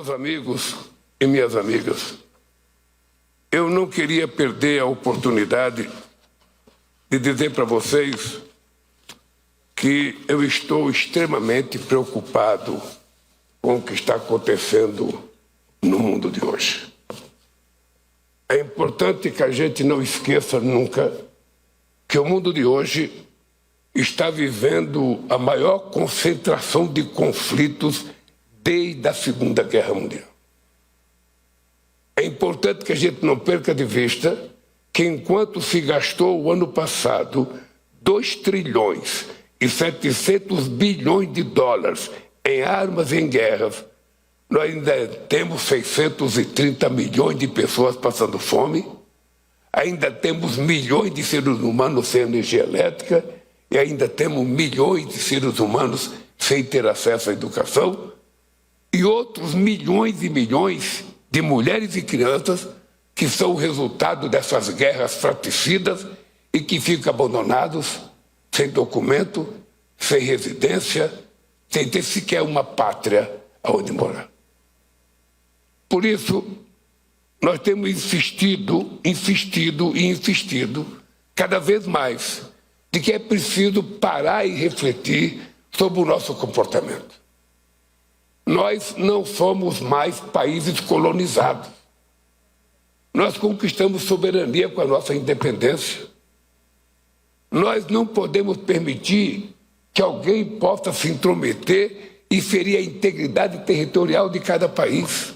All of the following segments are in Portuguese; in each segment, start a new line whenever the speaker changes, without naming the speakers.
Meus amigos e minhas amigas, eu não queria perder a oportunidade de dizer para vocês que eu estou extremamente preocupado com o que está acontecendo no mundo de hoje. É importante que a gente não esqueça nunca que o mundo de hoje está vivendo a maior concentração de conflitos desde a Segunda Guerra Mundial. É importante que a gente não perca de vista que enquanto se gastou o ano passado 2 trilhões e 700 bilhões de dólares em armas e em guerras, nós ainda temos 630 milhões de pessoas passando fome, ainda temos milhões de seres humanos sem energia elétrica e ainda temos milhões de seres humanos sem ter acesso à educação e outros milhões e milhões de mulheres e crianças que são o resultado dessas guerras fratricidas e que ficam abandonados, sem documento, sem residência, sem ter sequer uma pátria onde morar. Por isso, nós temos insistido cada vez mais de que é preciso parar e refletir sobre o nosso comportamento. Nós não somos mais países colonizados. Nós conquistamos soberania com a nossa independência. Nós não podemos permitir que alguém possa se intrometer e ferir a integridade territorial de cada país.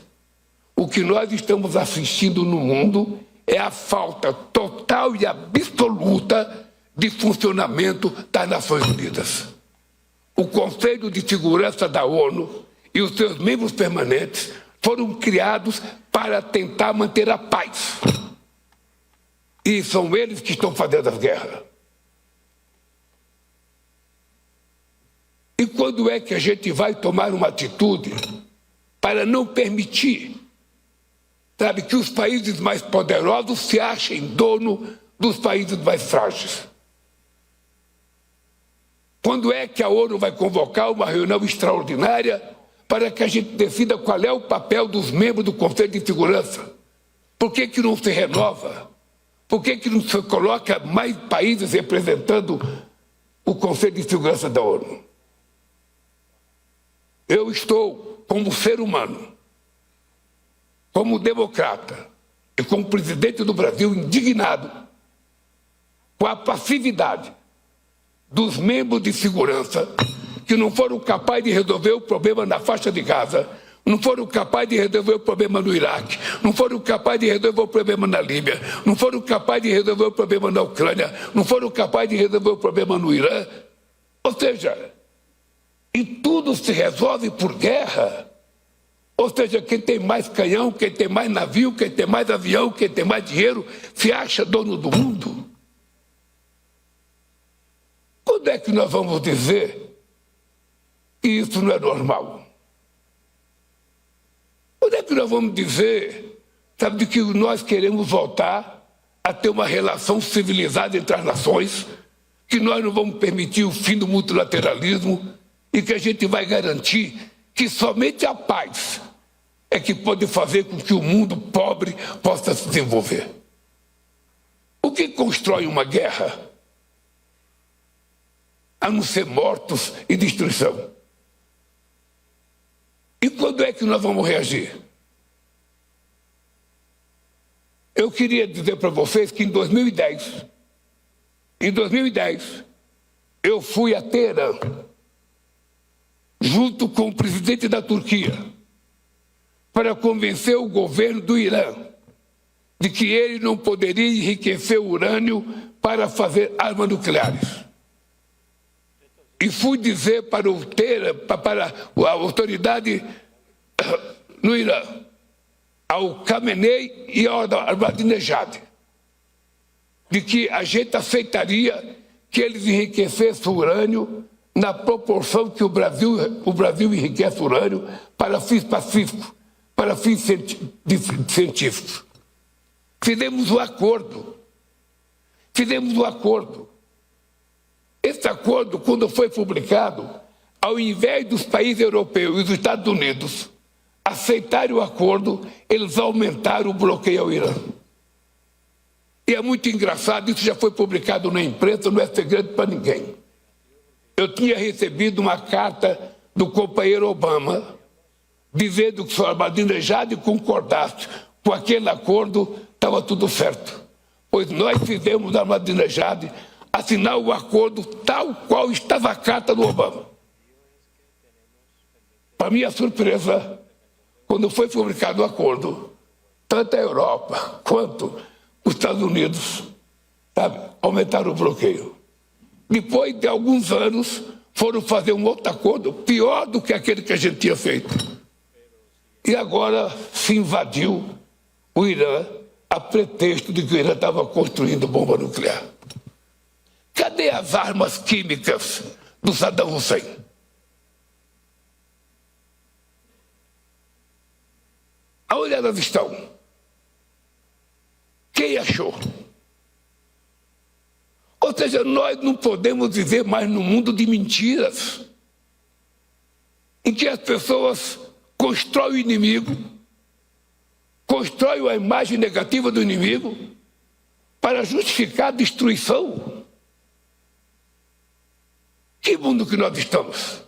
O que nós estamos assistindo no mundo é a falta total e absoluta de funcionamento das Nações Unidas. O Conselho de Segurança da ONU e os seus membros permanentes foram criados para tentar manter a paz. E são eles que estão fazendo as guerras. E quando é que a gente vai tomar uma atitude para não permitir, sabe, que os países mais poderosos se achem dono dos países mais frágeis? Quando é que a ONU vai convocar uma reunião extraordinária para que a gente decida qual é o papel dos membros do Conselho de Segurança? Por que não se renova? Por que não se coloca mais países representando o Conselho de Segurança da ONU? Eu estou, como ser humano, como democrata e como presidente do Brasil, indignado com a passividade dos membros de segurança que não foram capazes de resolver o problema na faixa de Gaza, não foram capazes de resolver o problema no Iraque, não foram capazes de resolver o problema na Líbia, não foram capazes de resolver o problema na Ucrânia, não foram capazes de resolver o problema no Irã. Ou seja, e tudo se resolve por guerra. Ou seja, quem tem mais canhão, quem tem mais navio, quem tem mais avião, quem tem mais dinheiro, se acha dono do mundo. Quando é que nós vamos dizer que isso não é normal? Quando é que nós vamos dizer, sabe, de que nós queremos voltar a ter uma relação civilizada entre as nações, que nós não vamos permitir o fim do multilateralismo e que a gente vai garantir que somente a paz é que pode fazer com que o mundo pobre possa se desenvolver? O que constrói uma guerra, a não ser mortos e destruição? E quando é que nós vamos reagir? Eu queria dizer para vocês que em 2010, eu fui a Teherã, junto com o presidente da Turquia, para convencer o governo do Irã de que ele não poderia enriquecer o urânio para fazer armas nucleares. E fui dizer para a autoridade no Irã, ao Khamenei e ao Ahmadinejad, de que a gente aceitaria que eles enriquecessem o urânio na proporção que o Brasil enriquece urânio para fins pacíficos, para fins científicos. Fizemos um acordo. Esse acordo, quando foi publicado, ao invés dos países europeus e dos Estados Unidos aceitarem o acordo, eles aumentaram o bloqueio ao Irã. E é muito engraçado, isso já foi publicado na imprensa, não é segredo para ninguém. Eu tinha recebido uma carta do companheiro Obama, dizendo que se o Ahmadinejad concordasse com aquele acordo, estava tudo certo. Pois nós fizemos a Ahmadinejad assinar o acordo tal qual estava a carta do Obama. Para minha surpresa, quando foi publicado o acordo, tanto a Europa quanto os Estados Unidos, sabe, aumentaram o bloqueio. Depois de alguns anos, foram fazer um outro acordo, pior do que aquele que a gente tinha feito. E agora se invadiu o Irã a pretexto de que o Irã estava construindo bomba nuclear. Cadê as armas químicas do Saddam Hussein? Aonde elas estão? Quem achou? Ou seja, nós não podemos viver mais num mundo de mentiras, em que as pessoas constroem o inimigo, constroem a imagem negativa do inimigo para justificar a destruição. Que mundo que nós estamos?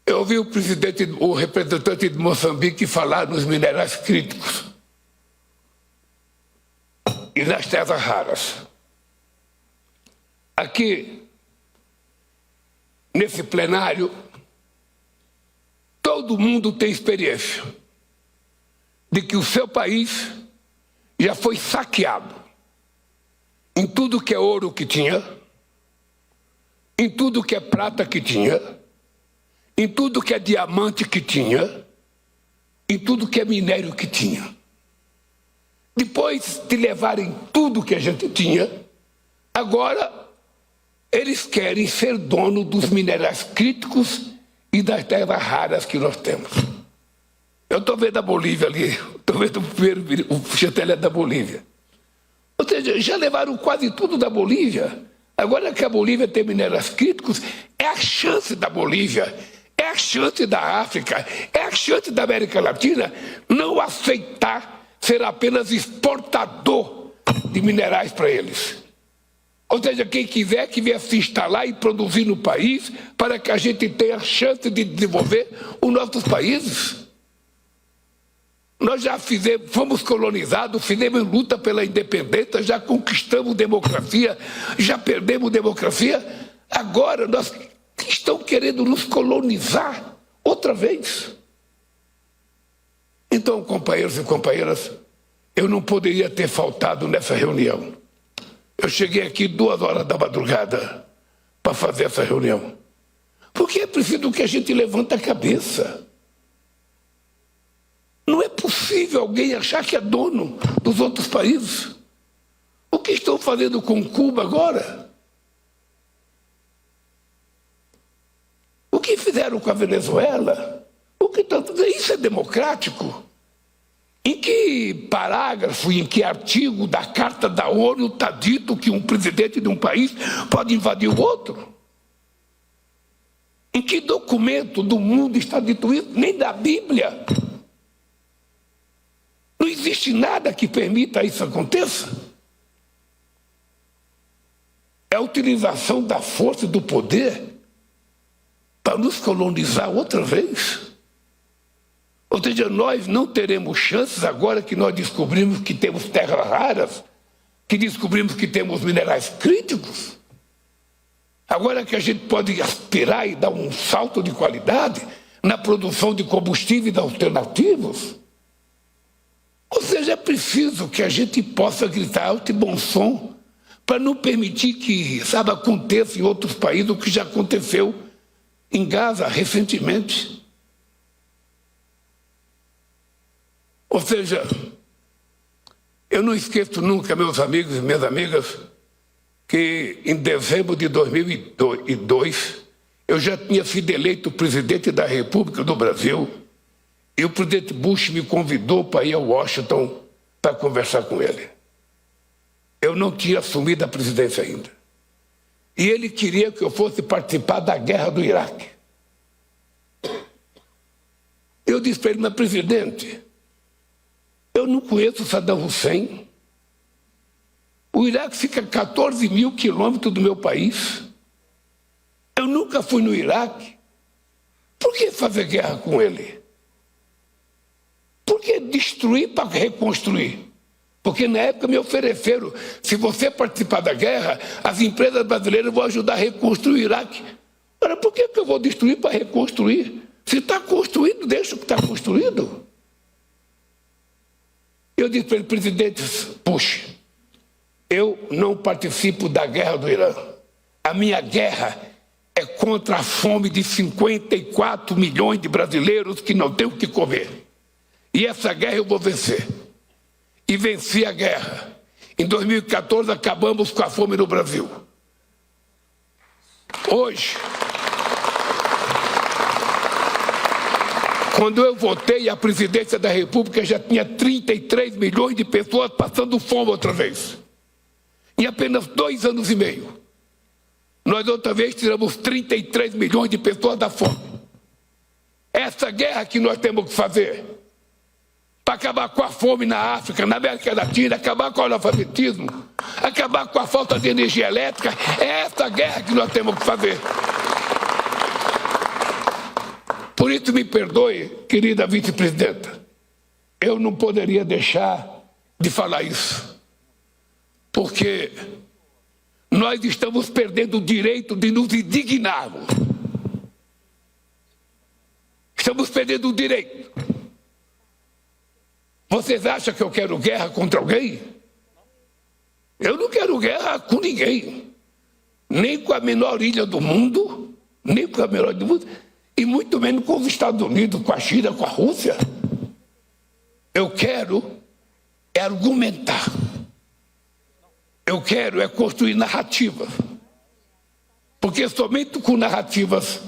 Eu ouvi o representante de Moçambique falar nos minerais críticos e nas terras raras. Aqui, nesse plenário, todo mundo tem experiência de que o seu país já foi saqueado em tudo que é ouro que tinha, em tudo que é prata que tinha, em tudo que é diamante que tinha, em tudo que é minério que tinha. Depois de levarem tudo que a gente tinha, agora eles querem ser dono dos minerais críticos e das terras raras que nós temos. Eu estou vendo a Bolívia ali, estou vendo o chanceler da Bolívia. Ou seja, já levaram quase tudo da Bolívia. Agora que a Bolívia tem minerais críticos, é a chance da Bolívia, é a chance da África, é a chance da América Latina não aceitar ser apenas exportador de minerais para eles. Ou seja, quem quiser que venha se instalar e produzir no país para que a gente tenha a chance de desenvolver os nossos países. Nós já fomos colonizados, fizemos luta pela independência, já conquistamos democracia, já perdemos democracia. Agora nós estão querendo nos colonizar outra vez. Então, companheiros e companheiras, eu não poderia ter faltado nessa reunião. Eu cheguei aqui 2 horas da madrugada para fazer essa reunião. Porque é preciso que a gente levante a cabeça. Não é possível alguém achar que é dono dos outros países. O que estão fazendo com Cuba agora? O que fizeram com a Venezuela? O que estão fazendo? Isso é democrático? Em que parágrafo, em que artigo da Carta da ONU está dito que um presidente de um país pode invadir o outro? Em que documento do mundo está dito isso? Nem da Bíblia. Não existe nada que permita isso aconteça. É a utilização da força e do poder para nos colonizar outra vez. Ou seja, nós não teremos chances agora que nós descobrimos que temos terras raras, que descobrimos que temos minerais críticos. Agora que a gente pode aspirar e dar um salto de qualidade na produção de combustíveis alternativos. Ou seja, é preciso que a gente possa gritar alto e bom som para não permitir que, sabe, aconteça em outros países o que já aconteceu em Gaza recentemente. Ou seja, eu não esqueço nunca, meus amigos e minhas amigas, que em dezembro de 2002 eu já tinha sido eleito presidente da República do Brasil e o presidente Bush me convidou para ir a Washington para conversar com ele. Eu não tinha assumido a presidência ainda. E ele queria que eu fosse participar da guerra do Iraque. Eu disse para ele, mas presidente, eu não conheço Saddam Hussein. O Iraque fica a 14 mil quilômetros do meu país. Eu nunca fui no Iraque. Por que fazer guerra com ele? Por que destruir para reconstruir? Porque na época me ofereceram, se você participar da guerra, as empresas brasileiras vão ajudar a reconstruir o Iraque. Agora, por que eu vou destruir para reconstruir? Se está construído, deixa o que está construído. Eu disse para ele, presidente, puxa, eu não participo da guerra do Irã. A minha guerra é contra a fome de 54 milhões de brasileiros que não têm o que comer. E essa guerra eu vou vencer. E venci a guerra. Em 2014 acabamos com a fome no Brasil. Hoje, quando eu votei a presidência da República, já tinha 33 milhões de pessoas passando fome outra vez. Em apenas 2 anos e meio. Nós outra vez tiramos 33 milhões de pessoas da fome. Essa guerra que nós temos que fazer para acabar com a fome na África, na América Latina, acabar com o analfabetismo, acabar com a falta de energia elétrica, é essa guerra que nós temos que fazer. Por isso, me perdoe, querida vice-presidenta, eu não poderia deixar de falar isso, porque nós estamos perdendo o direito de nos indignarmos. Estamos perdendo o direito. Vocês acham que eu quero guerra contra alguém? Eu não quero guerra com ninguém. Nem com a menor ilha do mundo, nem com a menor ilha do mundo, e muito menos com os Estados Unidos, com a China, com a Rússia. Eu quero é argumentar. Eu quero é construir narrativas. Porque somente com narrativas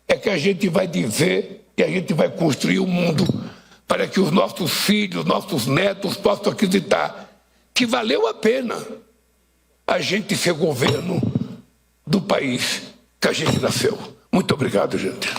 é que a gente vai dizer e a gente vai construir o mundo para que os nossos filhos, nossos netos possam acreditar que valeu a pena a gente ser governo do país que a gente nasceu. Muito obrigado, gente.